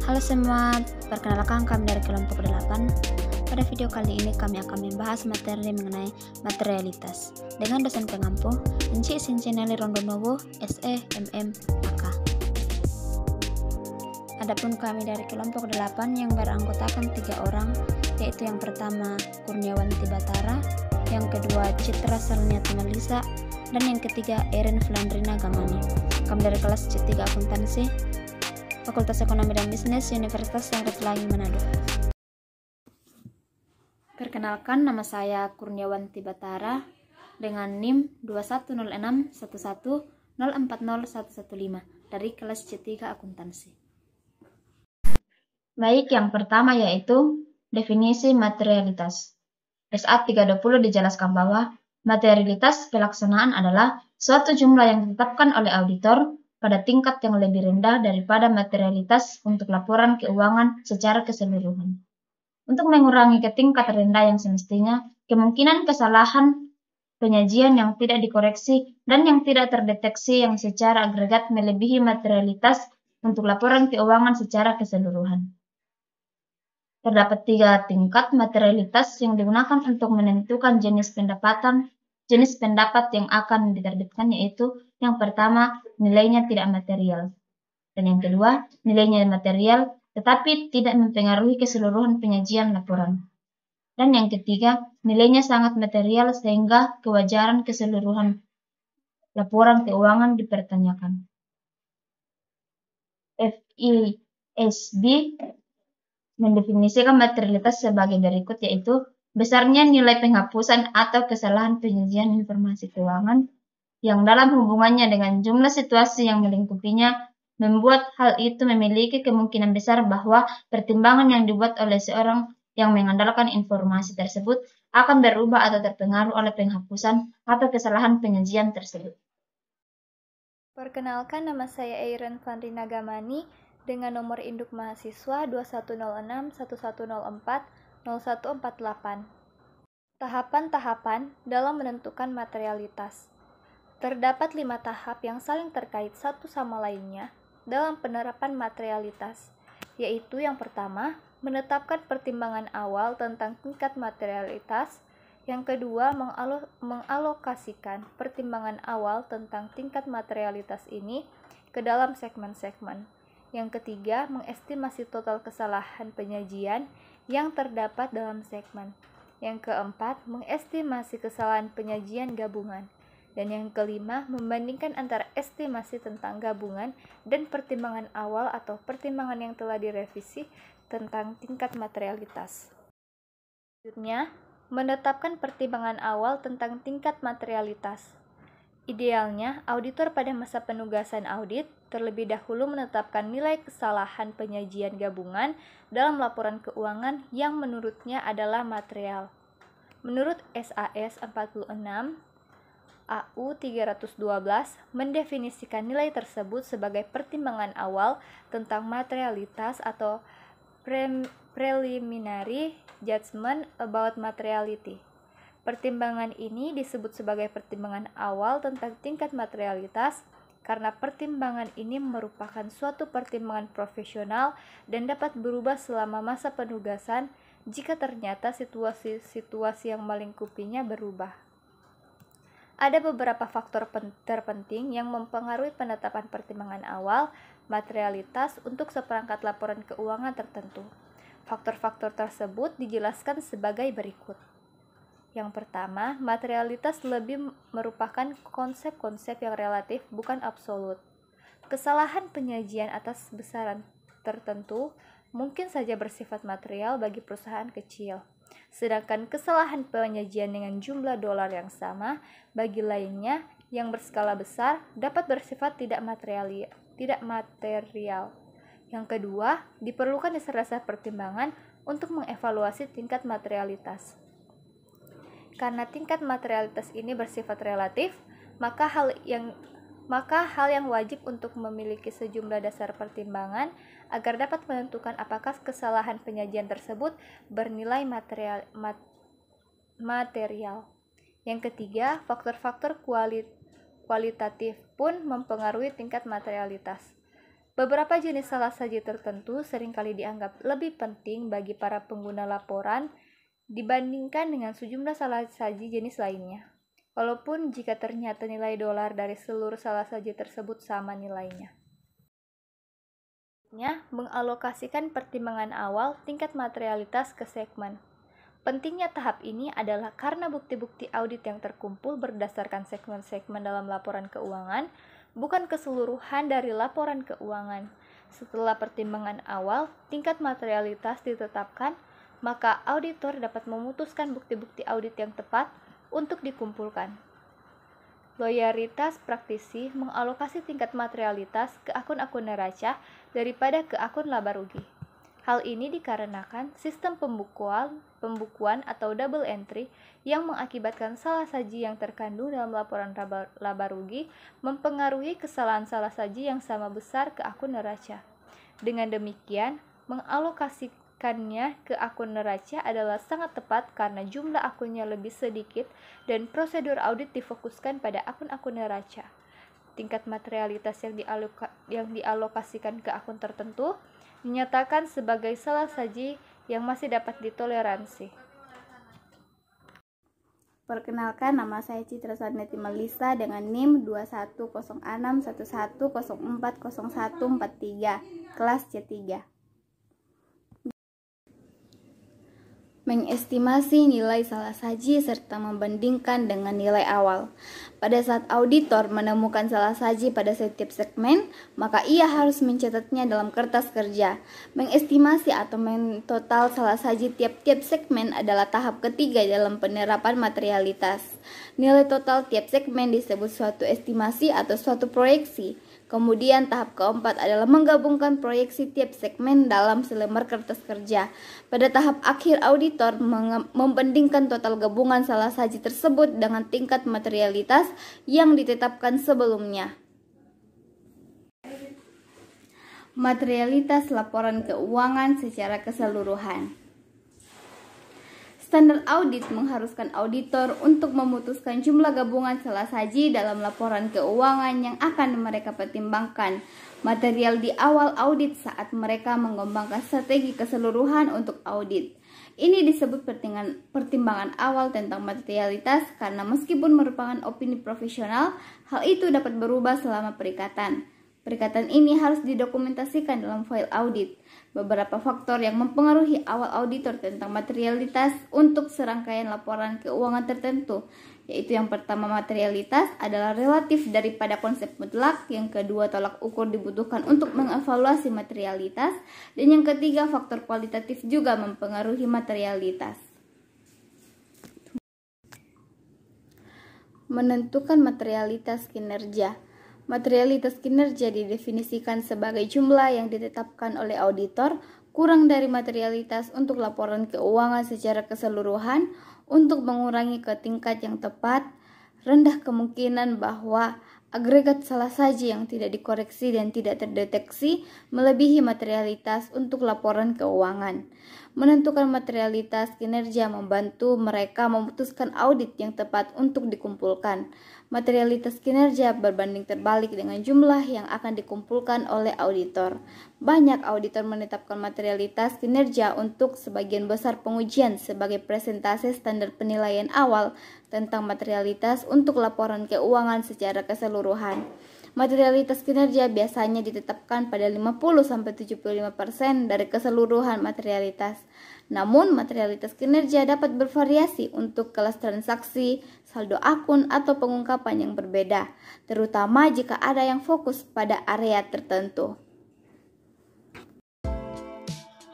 Halo semua, perkenalkan kami dari kelompok 8. Pada video kali ini kami akan membahas materi mengenai materialitas dengan dosen pengampu Enci Sincinelli Rondonowo, SE, MM, AK. Adapun kami dari kelompok 8 yang beranggotakan 3 orang, yaitu yang pertama Kurniawanti Batara, yang kedua Citra Salniati Melisa, dan yang ketiga Erin Flandrina Gamani. Kami dari kelas C3 Akuntansi, Fakultas Ekonomi dan Bisnis, Universitas Sangrat Pelangi, Manado. Perkenalkan, nama saya Kurniawanti Batara dengan NIM 2106110401115 dari kelas C3 Akuntansi. Baik, yang pertama yaitu definisi materialitas. SA 320 dijelaskan bahwa materialitas pelaksanaan adalah suatu jumlah yang ditetapkan oleh auditor pada tingkat yang lebih rendah daripada materialitas untuk laporan keuangan secara keseluruhan. Untuk mengurangi ke tingkat rendah yang semestinya, kemungkinan kesalahan penyajian yang tidak dikoreksi dan yang tidak terdeteksi yang secara agregat melebihi materialitas untuk laporan keuangan secara keseluruhan. Terdapat 3 tingkat materialitas yang digunakan untuk menentukan jenis pendapat yang akan diterbitkan, yaitu yang pertama, nilainya tidak material. Dan yang kedua, nilainya material tetapi tidak mempengaruhi keseluruhan penyajian laporan. Dan yang ketiga, nilainya sangat material sehingga kewajaran keseluruhan laporan keuangan dipertanyakan. FISB mendefinisikan materialitas sebagai berikut, yaitu besarnya nilai penghapusan atau kesalahan penyajian informasi keuangan yang dalam hubungannya dengan jumlah situasi yang melingkupinya membuat hal itu memiliki kemungkinan besar bahwa pertimbangan yang dibuat oleh seorang yang mengandalkan informasi tersebut akan berubah atau terpengaruh oleh penghapusan atau kesalahan penyajian tersebut. Perkenalkan, nama saya Erin Flandrina Gamani dengan nomor induk mahasiswa 210611040148. Tahapan-tahapan dalam menentukan materialitas. Terdapat 5 tahap yang saling terkait satu sama lainnya dalam penerapan materialitas, yaitu yang pertama, menetapkan pertimbangan awal tentang tingkat materialitas. Yang kedua, mengalokasikan pertimbangan awal tentang tingkat materialitas ini ke dalam segmen-segmen. Yang ketiga, mengestimasi total kesalahan penyajian yang terdapat dalam segmen. Yang keempat, mengestimasi kesalahan penyajian gabungan. Dan yang kelima, membandingkan antara estimasi tentang gabungan dan pertimbangan awal atau pertimbangan yang telah direvisi tentang tingkat materialitas. Selanjutnya, menetapkan pertimbangan awal tentang tingkat materialitas. Idealnya, auditor pada masa penugasan audit terlebih dahulu menetapkan nilai kesalahan penyajian gabungan dalam laporan keuangan yang menurutnya adalah material. Menurut SAS 46, AU 312 mendefinisikan nilai tersebut sebagai pertimbangan awal tentang materialitas atau preliminary judgment about materiality. Pertimbangan ini disebut sebagai pertimbangan awal tentang tingkat materialitas karena pertimbangan ini merupakan suatu pertimbangan profesional dan dapat berubah selama masa penugasan jika ternyata situasi yang melingkupinya berubah. Ada beberapa faktor terpenting yang mempengaruhi penetapan pertimbangan awal materialitas untuk seperangkat laporan keuangan tertentu. Faktor-faktor tersebut dijelaskan sebagai berikut. Yang pertama, materialitas lebih merupakan konsep-konsep yang relatif, bukan absolut. Kesalahan penyajian atas besaran tertentu mungkin saja bersifat material bagi perusahaan kecil. Sedangkan kesalahan penyajian dengan jumlah dolar yang sama bagi lainnya yang berskala besar dapat bersifat tidak material. Yang kedua, diperlukan dasar-dasar pertimbangan untuk mengevaluasi tingkat materialitas. Karena tingkat materialitas ini bersifat relatif, maka hal yang wajib untuk memiliki sejumlah dasar pertimbangan agar dapat menentukan apakah kesalahan penyajian tersebut bernilai material. Yang ketiga, faktor-faktor kualitatif pun mempengaruhi tingkat materialitas. Beberapa jenis salah saji tertentu seringkali dianggap lebih penting bagi para pengguna laporan dibandingkan dengan sejumlah salah saji jenis lainnya, walaupun jika ternyata nilai dolar dari seluruh salah saji tersebut sama nilainya. Mengalokasikan pertimbangan awal tingkat materialitas ke segmen. Pentingnya tahap ini adalah karena bukti-bukti audit yang terkumpul berdasarkan segmen-segmen dalam laporan keuangan, bukan keseluruhan dari laporan keuangan. Setelah pertimbangan awal, tingkat materialitas ditetapkan, maka auditor dapat memutuskan bukti-bukti audit yang tepat untuk dikumpulkan. Loyalitas praktisi mengalokasi tingkat materialitas ke akun-akun neraca daripada ke akun laba rugi. Hal ini dikarenakan sistem pembukuan atau double entry yang mengakibatkan salah saji yang terkandung dalam laporan laba rugi mempengaruhi kesalahan salah saji yang sama besar ke akun neraca. Dengan demikian, mengalokasikannya ke akun neraca adalah sangat tepat karena jumlah akunnya lebih sedikit dan prosedur audit difokuskan pada akun-akun neraca. Tingkat materialitas yang dialokasikan ke akun tertentu dinyatakan sebagai salah saji yang masih dapat ditoleransi. Perkenalkan, nama saya Citra Sarneti Melisa dengan NIM 210611040143, kelas C3. Mengestimasi nilai salah saji serta membandingkan dengan nilai awal. Pada saat auditor menemukan salah saji pada setiap segmen, maka ia harus mencatatnya dalam kertas kerja. Mengestimasi atau mentotal salah saji tiap-tiap segmen adalah tahap ketiga dalam penerapan materialitas. Nilai total tiap segmen disebut suatu estimasi atau suatu proyeksi. Kemudian tahap keempat adalah menggabungkan proyeksi tiap segmen dalam selembar kertas kerja. Pada tahap akhir, auditor membandingkan total gabungan salah saji tersebut dengan tingkat materialitas yang ditetapkan sebelumnya. Materialitas laporan keuangan secara keseluruhan. Standar audit mengharuskan auditor untuk memutuskan jumlah gabungan salah saji dalam laporan keuangan yang akan mereka pertimbangkan material di awal audit saat mereka mengembangkan strategi keseluruhan untuk audit. Ini disebut pertimbangan awal tentang materialitas karena meskipun merupakan opini profesional, hal itu dapat berubah selama perikatan. Perikatan ini harus didokumentasikan dalam file audit. Beberapa faktor yang mempengaruhi awal auditor tentang materialitas untuk serangkaian laporan keuangan tertentu, yaitu yang pertama, materialitas adalah relatif daripada konsep mutlak, yang kedua, tolak ukur dibutuhkan untuk mengevaluasi materialitas, dan yang ketiga, faktor kualitatif juga mempengaruhi materialitas. Menentukan materialitas kinerja. Materialitas kinerja didefinisikan sebagai jumlah yang ditetapkan oleh auditor kurang dari materialitas untuk laporan keuangan secara keseluruhan untuk mengurangi ke tingkat yang tepat, rendah kemungkinan bahwa agregat salah saji yang tidak dikoreksi dan tidak terdeteksi melebihi materialitas untuk laporan keuangan. Menentukan materialitas kinerja membantu mereka memutuskan audit yang tepat untuk dikumpulkan. Materialitas kinerja berbanding terbalik dengan jumlah yang akan dikumpulkan oleh auditor. Banyak auditor menetapkan materialitas kinerja untuk sebagian besar pengujian sebagai presentase standar penilaian awal tentang materialitas untuk laporan keuangan secara keseluruhan. Materialitas kinerja biasanya ditetapkan pada 50-75% dari keseluruhan materialitas. Namun, materialitas kinerja dapat bervariasi untuk kelas transaksi, saldo akun, atau pengungkapan yang berbeda, terutama jika ada yang fokus pada area tertentu.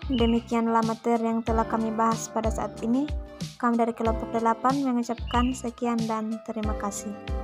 Demikianlah materi yang telah kami bahas pada saat ini. Kami dari kelompok 8 mengucapkan sekian dan terima kasih.